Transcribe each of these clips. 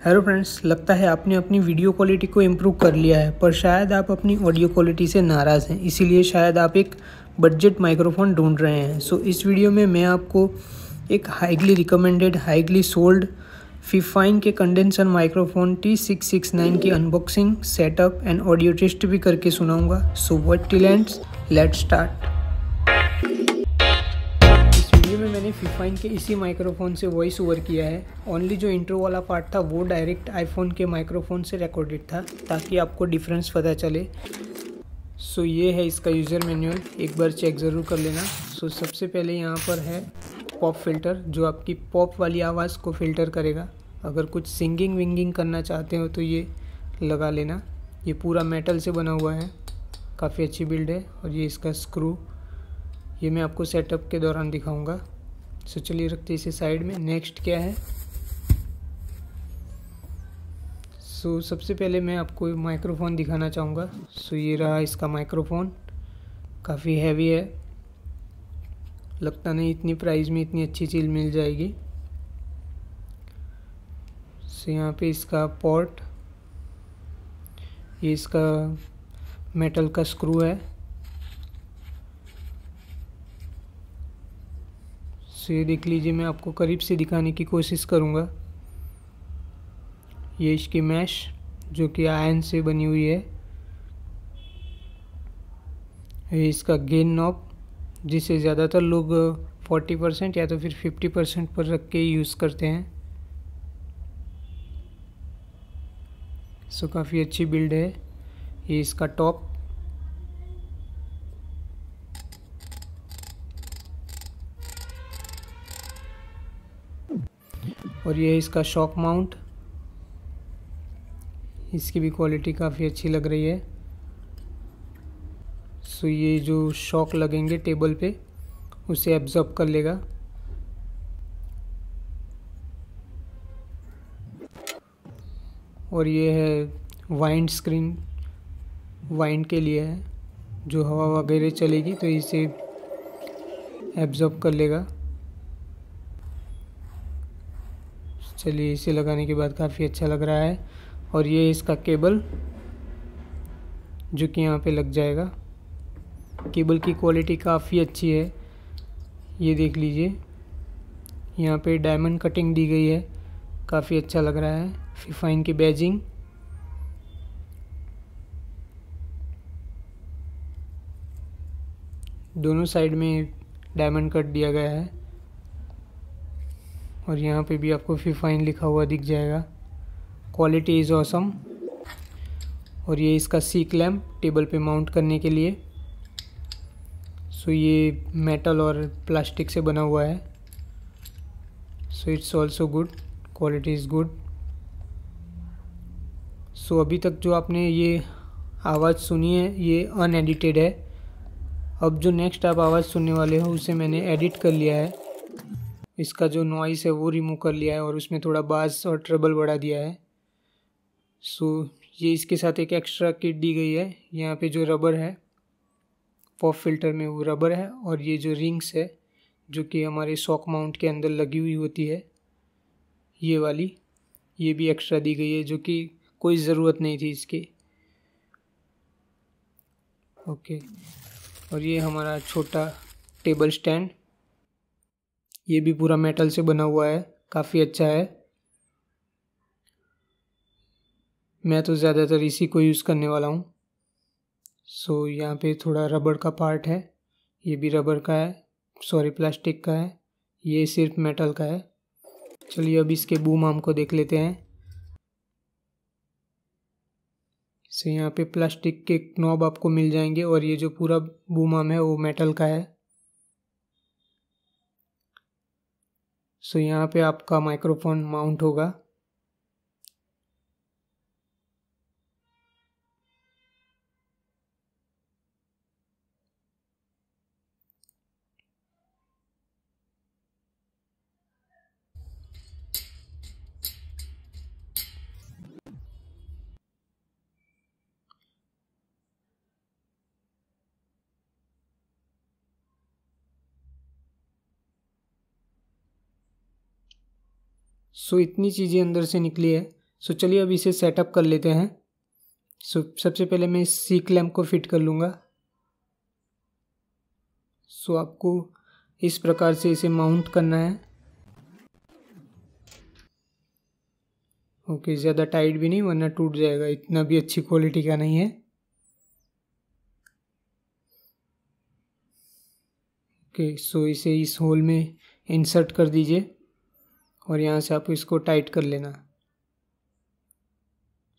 Hello friends, लगता है आपने अपनी वीडियो क्वालिटी को इम्प्रूव कर लिया है, पर शायद आप अपनी ऑडियो क्वालिटी से नाराज़ हैं। इसीलिए शायद आप एक बजट माइक्रोफोन ढूंढ रहे हैं। सो इस वीडियो में मैं आपको एक highly recommended, highly sold Fifine के कंडेंसर माइक्रोफोन T669 की unboxing, setup and audio test भी करके सुनाऊंगा। So what till ends, let's start. Video में मैंने फिफाइन के इसी माइक्रोफोन से वॉइस ओवर किया है। ओनली जो इंट्रो वाला पार्ट था वो डायरेक्ट आईफोन के माइक्रोफोन से रिकॉर्डेड था, ताकि आपको डिफरेंस पता चले। सो ये है इसका यूज़र मैनुअल, एक बार चेक ज़रूर कर लेना। सो सबसे पहले यहाँ पर है पॉप फिल्टर, जो आपकी पॉप वाली आवाज़ को फ़िल्टर करेगा। अगर कुछ सिंगिंग विंगिंग करना चाहते हो तो ये लगा लेना। ये पूरा मेटल से बना हुआ है, काफ़ी अच्छी बिल्ड है। और ये इसका स्क्रू, ये मैं आपको सेटअप के दौरान दिखाऊंगा। सो चलिए रखते इसे साइड में। नेक्स्ट क्या है, सो सबसे पहले मैं आपको माइक्रोफोन दिखाना चाहूँगा। सो ये रहा इसका माइक्रोफोन, काफ़ी हैवी है। लगता नहीं इतनी प्राइस में इतनी अच्छी चीज़ मिल जाएगी। सो यहाँ पे इसका पोर्ट, ये इसका मेटल का स्क्रू है। सो ये देख लीजिए, मैं आपको करीब से दिखाने की कोशिश करूँगा। ये इसकी मैश जो कि आयरन से बनी हुई है। ये इसका गेन नॉब, जिसे ज़्यादातर लोग 40% या तो फिर 50% पर रख के यूज़ करते हैं। सो काफ़ी अच्छी बिल्ड है। ये इसका टॉप, और ये इसका शॉक माउंट। इसकी भी क्वालिटी काफ़ी अच्छी लग रही है। सो ये जो शॉक लगेंगे टेबल पे, उसे एब्जॉर्ब कर लेगा। और ये है वाइंड स्क्रीन, वाइंड के लिए है, जो हवा वगैरह चलेगी तो इसे एब्जॉर्ब कर लेगा। चलिए, इसे लगाने के बाद काफ़ी अच्छा लग रहा है। और ये इसका केबल, जो कि यहाँ पे लग जाएगा। केबल की क्वालिटी काफ़ी अच्छी है, ये देख लीजिए। यहाँ पे डायमंड कटिंग दी गई है, काफ़ी अच्छा लग रहा है। फिफाइन की बैजिंग, दोनों साइड में डायमंड कट दिया गया है। और यहाँ पे भी आपको फिफाइन लिखा हुआ दिख जाएगा। Quality is awesome. और ये इसका सी क्लैम्प, टेबल पे माउंट करने के लिए। सो ये मेटल और प्लास्टिक से बना हुआ है। So it's also good, quality is good. So अभी तक जो आपने ये आवाज़ सुनी है, ये अनएडिटेड है। अब जो नेक्स्ट आप आवाज़ सुनने वाले हो, उसे मैंने एडिट कर लिया है। इसका जो नॉइस है वो रिमूव कर लिया है, और उसमें थोड़ा बास और ट्रबल बढ़ा दिया है। सो ये इसके साथ एक एक्स्ट्रा किट दी गई है। यहाँ पे जो रबर है पॉप फिल्टर में, वो रबर है। और ये जो रिंग्स है, जो कि हमारे शॉक माउंट के अंदर लगी हुई होती है, ये वाली, ये भी एक्स्ट्रा दी गई है, जो कि कोई ज़रूरत नहीं थी इसकी। ओके। और ये हमारा छोटा टेबल स्टैंड, ये भी पूरा मेटल से बना हुआ है, काफ़ी अच्छा है। मैं तो ज़्यादातर इसी को यूज़ करने वाला हूँ। सो यहाँ पे थोड़ा रबर का पार्ट है, ये भी रबर का है, सॉरी प्लास्टिक का है। ये सिर्फ मेटल का है। चलिए अब इसके बूम आर्म को देख लेते हैं। सो यहाँ पे प्लास्टिक के नॉब आपको मिल जाएंगे, और ये जो पूरा बूम आर्म है वो मेटल का है। सो यहाँ पे आपका माइक्रोफोन माउंट होगा। सो इतनी चीज़ें अंदर से निकली है। सो चलिए अब इसे सेटअप कर लेते हैं। सो सबसे पहले मैं इस सी क्लैंप को फिट कर लूँगा। सो आपको इस प्रकार से इसे माउंट करना है। ओके, ज़्यादा टाइट भी नहीं वरना टूट जाएगा, इतना भी अच्छी क्वालिटी का नहीं है। ओके, सो इसे इस होल में इंसर्ट कर दीजिए और यहाँ से आप इसको टाइट कर लेना।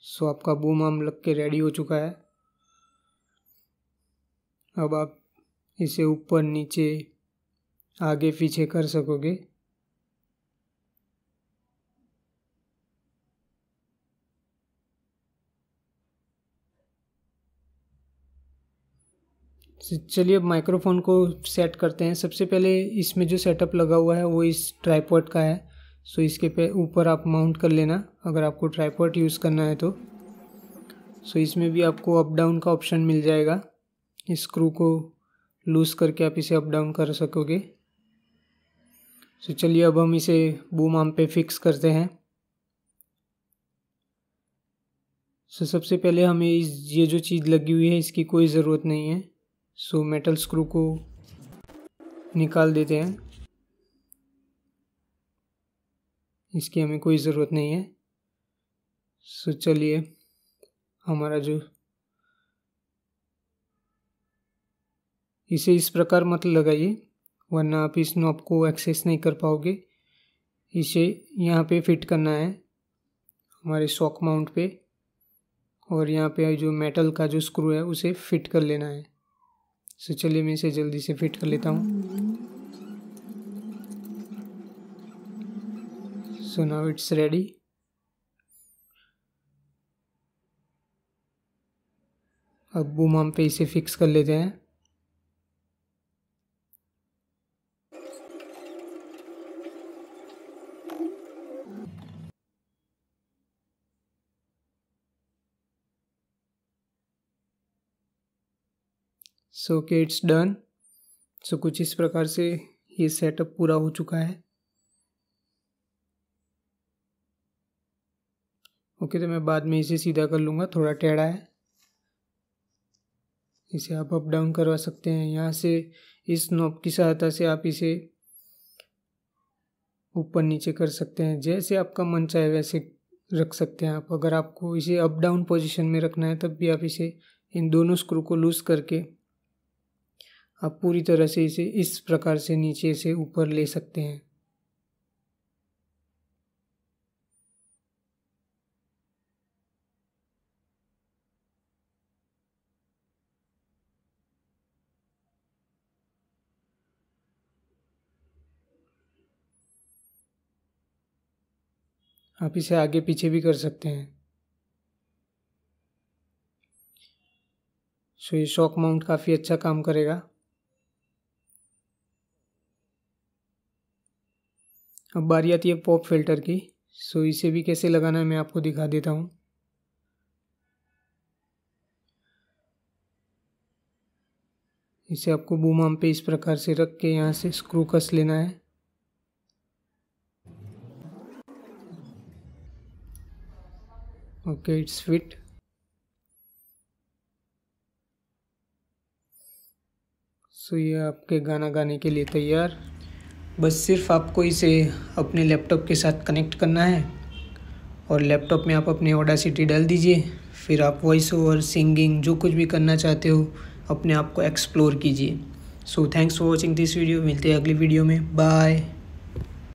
सो आपका बूम आर्म लग के रेडी हो चुका है। अब आप इसे ऊपर नीचे आगे पीछे कर सकोगे। चलिए अब माइक्रोफोन को सेट करते हैं। सबसे पहले इसमें जो सेटअप लगा हुआ है वो इस ट्राइपॉड का है। सो इसके पे ऊपर आप माउंट कर लेना अगर आपको ट्राइपॉड यूज़ करना है तो। सो इसमें भी आपको अप डाउन का ऑप्शन मिल जाएगा। इस स्क्रू को लूज़ करके आप इसे अप डाउन कर सकोगे। सो चलिए अब हम इसे बूम आर्म पे फिक्स करते हैं। सो सबसे पहले हमें ये जो चीज़ लगी हुई है इसकी कोई ज़रूरत नहीं है। सो मेटल स्क्रू को निकाल देते हैं, इसकी हमें कोई ज़रूरत नहीं है। सो चलिए हमारा जो इसे इस प्रकार मत लगाइए वरना आप इस नॉब को एक्सेस नहीं कर पाओगे। इसे यहाँ पे फिट करना है हमारे शॉक माउंट पे और यहाँ पे जो मेटल का जो स्क्रू है उसे फिट कर लेना है। सो चलिए मैं इसे जल्दी से फिट कर लेता हूँ। So now it's ready. अब बूम आर्म पे इसे फिक्स कर लेते हैं। So okay, it's done. So कुछ इस प्रकार से ये सेटअप पूरा हो चुका है। ओके, तो मैं बाद में इसे सीधा कर लूँगा, थोड़ा टेढ़ा है। इसे आप अप डाउन करवा सकते हैं यहाँ से। इस नॉब की सहायता से आप इसे ऊपर नीचे कर सकते हैं, जैसे आपका मन चाहे वैसे रख सकते हैं आप। अगर आपको इसे अप डाउन पोजीशन में रखना है तब भी आप इसे इन दोनों स्क्रू को लूज़ करके आप पूरी तरह से इसे इस प्रकार से नीचे से ऊपर ले सकते हैं। आप इसे आगे पीछे भी कर सकते हैं। सो ये शॉक माउंट काफ़ी अच्छा काम करेगा। अब बारी आती है पॉप फिल्टर की। सो इसे भी कैसे लगाना है मैं आपको दिखा देता हूँ। इसे आपको बूम आर्म पे इस प्रकार से रख के यहाँ से स्क्रू कस लेना है। Okay, it's fit. सो ये आपके गाना गाने के लिए तैयार। बस सिर्फ आपको इसे अपने लैपटॉप के साथ कनेक्ट करना है और लैपटॉप में आप अपने ऑडासिटी डाल दीजिए। फिर आप वॉइस ओवर, सिंगिंग, जो कुछ भी करना चाहते हो अपने आप को एक्सप्लोर कीजिए। So thanks for watching this video. मिलते हैं अगली वीडियो में। बाय।